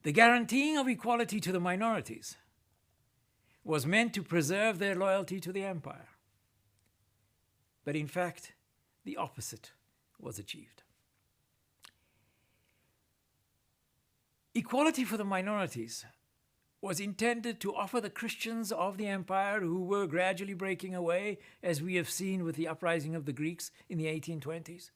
The guaranteeing of equality to the minorities was meant to preserve their loyalty to the empire. But in fact, the opposite was achieved. Equality for the minorities was intended to offer the Christians of the empire, who were gradually breaking away, as we have seen with the uprising of the Greeks in the 1820s.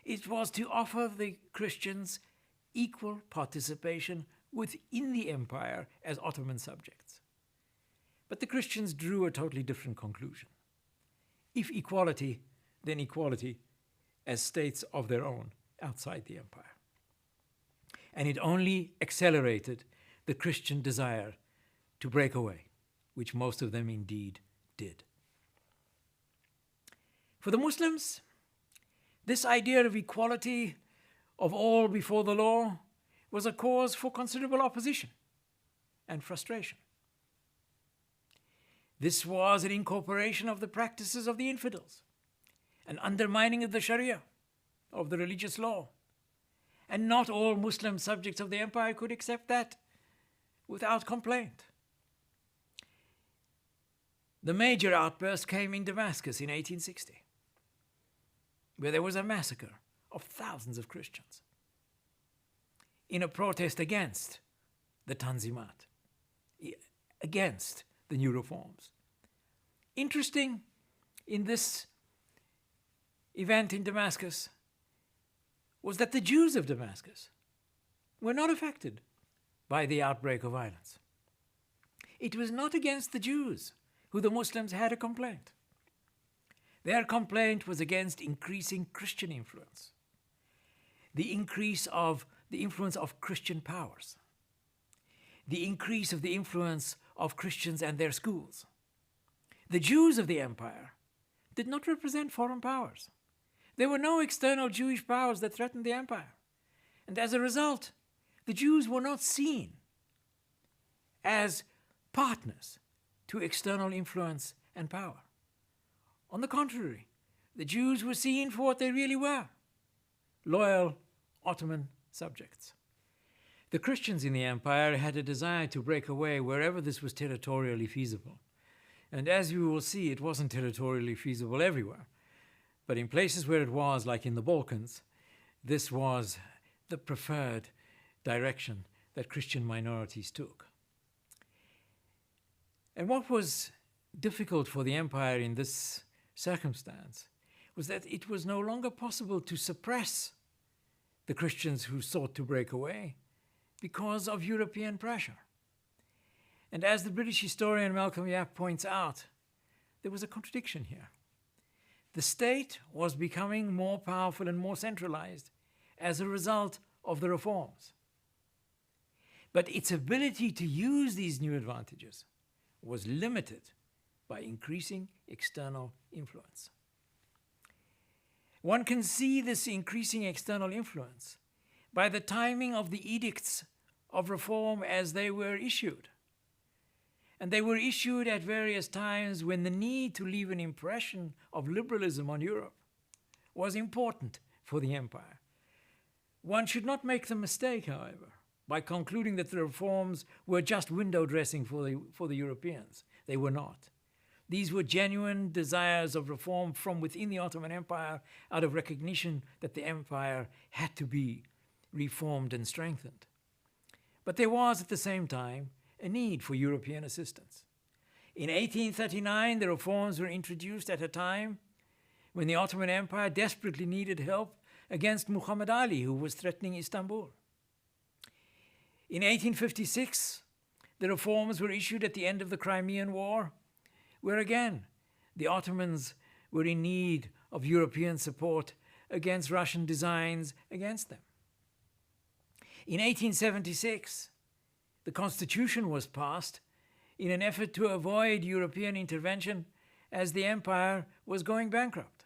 It was to offer the Christians equal participation within the empire as Ottoman subjects. But the Christians drew a totally different conclusion. If equality, then equality as states of their own outside the empire. And it only accelerated the Christian desire to break away, which most of them indeed did. For the Muslims, this idea of equality of all before the law was a cause for considerable opposition and frustration. This was an incorporation of the practices of the infidels, an undermining of the Sharia, of the religious law, and not all Muslim subjects of the empire could accept that without complaint. The major outburst came in Damascus in 1860, where there was a massacre of thousands of Christians in a protest against the Tanzimat, against the new reforms. Interesting in this event in Damascus was that the Jews of Damascus were not affected by the outbreak of violence. It was not against the Jews who the Muslims had a complaint. Their complaint was against increasing Christian influence, the increase of the influence of Christian powers, the increase of the influence of Christians and their schools. The Jews of the empire did not represent foreign powers. There were no external Jewish powers that threatened the empire. And as a result, the Jews were not seen as partners to external influence and power. On the contrary, the Jews were seen for what they really were: loyal Ottoman subjects. The Christians in the empire had a desire to break away wherever this was territorially feasible. And as you will see, it wasn't territorially feasible everywhere. But in places where it was, like in the Balkans, this was the preferred direction that Christian minorities took. And what was difficult for the empire in this circumstance was that it was no longer possible to suppress the Christians who sought to break away because of European pressure. And as the British historian Malcolm Yapp points out, there was a contradiction here. The state was becoming more powerful and more centralized as a result of the reforms. But its ability to use these new advantages was limited by increasing external influence. One can see this increasing external influence by the timing of the edicts of reform as they were issued. And they were issued at various times when the need to leave an impression of liberalism on Europe was important for the empire. One should not make the mistake, however, by concluding that the reforms were just window dressing for the Europeans. They were not. These were genuine desires of reform from within the Ottoman Empire, out of recognition that the empire had to be reformed and strengthened. But there was at the same time a need for European assistance. In 1839, the reforms were introduced at a time when the Ottoman Empire desperately needed help against Muhammad Ali, who was threatening Istanbul. In 1856, the reforms were issued at the end of the Crimean War, where again the Ottomans were in need of European support against Russian designs against them. In 1876, the Constitution was passed in an effort to avoid European intervention as the empire was going bankrupt.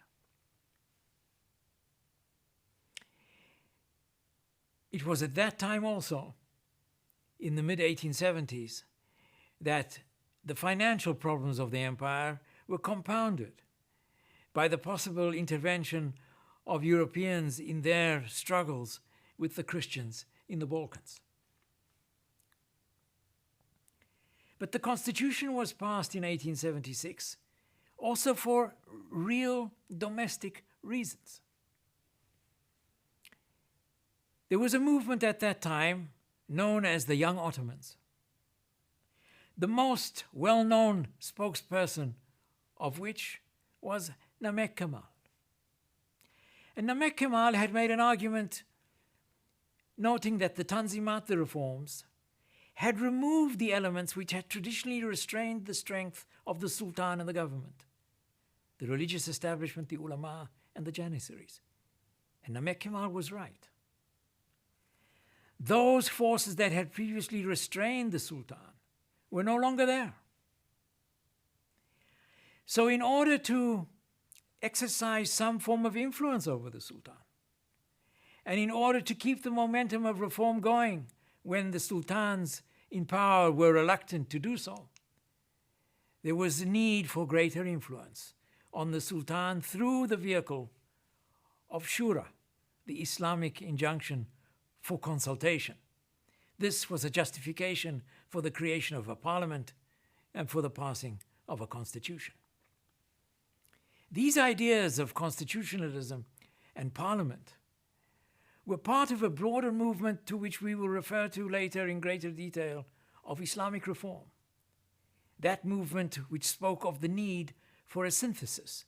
It was at that time also, in the mid-1870s, that the financial problems of the empire were compounded by the possible intervention of Europeans in their struggles with the Christians in the Balkans. But the Constitution was passed in 1876 also for real domestic reasons. There was a movement at that time known as the Young Ottomans. The most well-known spokesperson of which was Namek Kemal. And Namek Kemal had made an argument noting that the Tanzimat, the reforms, had removed the elements which had traditionally restrained the strength of the Sultan and the government, the religious establishment, the ulama, and the Janissaries. And Namek Kemal was right. Those forces that had previously restrained the Sultan were no longer there. So in order to exercise some form of influence over the Sultan, and in order to keep the momentum of reform going when the sultans in power were reluctant to do so, there was a need for greater influence on the Sultan through the vehicle of Shura, the Islamic injunction for consultation. This was a justification for the creation of a parliament and for the passing of a constitution. These ideas of constitutionalism and parliament were part of a broader movement to which we will refer to later in greater detail of Islamic reform. That movement which spoke of the need for a synthesis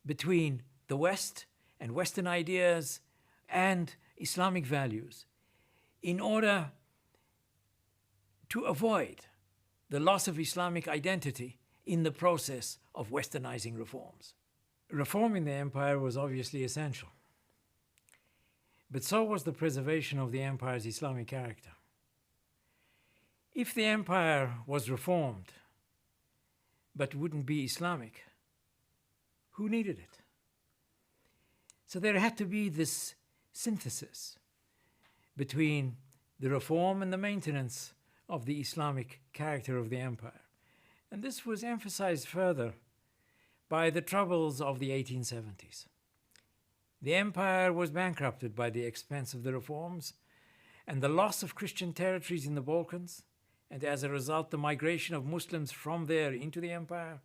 between the West and Western ideas and Islamic values in order to avoid the loss of Islamic identity in the process of Westernizing reforms. Reforming the empire was obviously essential, but so was the preservation of the empire's Islamic character. If the empire was reformed but wouldn't be Islamic, who needed it? So there had to be this synthesis between the reform and the maintenance of the Islamic character of the empire. And this was emphasized further by the troubles of the 1870s. The empire was bankrupted by the expense of the reforms and the loss of Christian territories in the Balkans, and as a result, the migration of Muslims from there into the empire.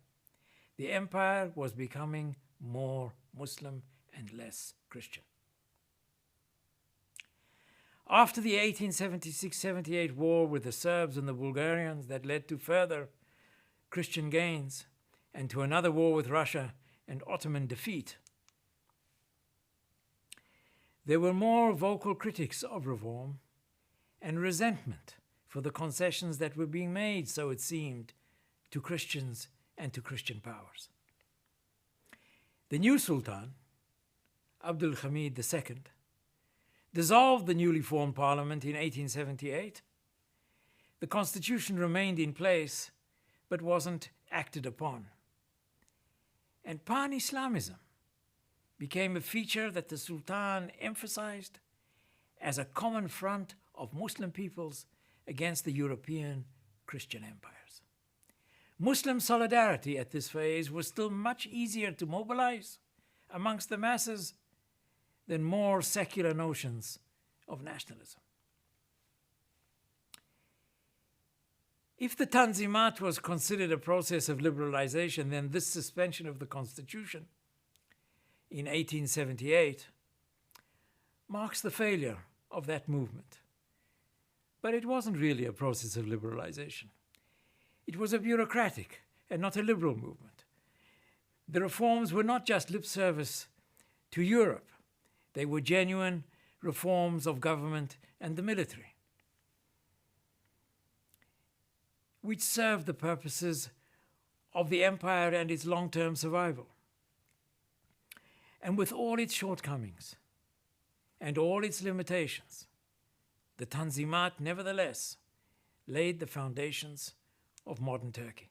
The empire was becoming more Muslim and less Christian. After the 1876-78 war with the Serbs and the Bulgarians that led to further Christian gains and to another war with Russia and Ottoman defeat, there were more vocal critics of reform and resentment for the concessions that were being made, so it seemed, to Christians and to Christian powers. The new Sultan, Abdul Hamid II, dissolved the newly formed parliament in 1878. The constitution remained in place but wasn't acted upon. And pan-Islamism became a feature that the Sultan emphasized as a common front of Muslim peoples against the European Christian empires. Muslim solidarity at this phase was still much easier to mobilize amongst the masses than more secular notions of nationalism. If the Tanzimat was considered a process of liberalization, then this suspension of the constitution in 1878 marks the failure of that movement. But it wasn't really a process of liberalization. It was a bureaucratic and not a liberal movement. The reforms were not just lip service to Europe. They were genuine reforms of government and the military, which served the purposes of the empire and its long-term survival. And with all its shortcomings and all its limitations, the Tanzimat nevertheless laid the foundations of modern Turkey.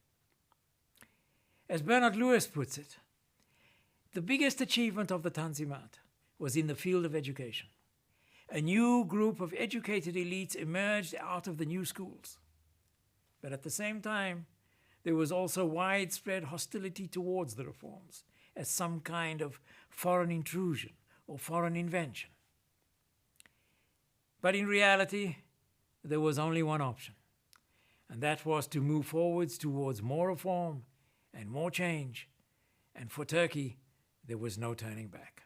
As Bernard Lewis puts it, the biggest achievement of the Tanzimat was in the field of education. A new group of educated elites emerged out of the new schools. But at the same time, there was also widespread hostility towards the reforms as some kind of foreign intrusion or foreign invention. But in reality, there was only one option, and that was to move forwards towards more reform and more change. And for Turkey, there was no turning back.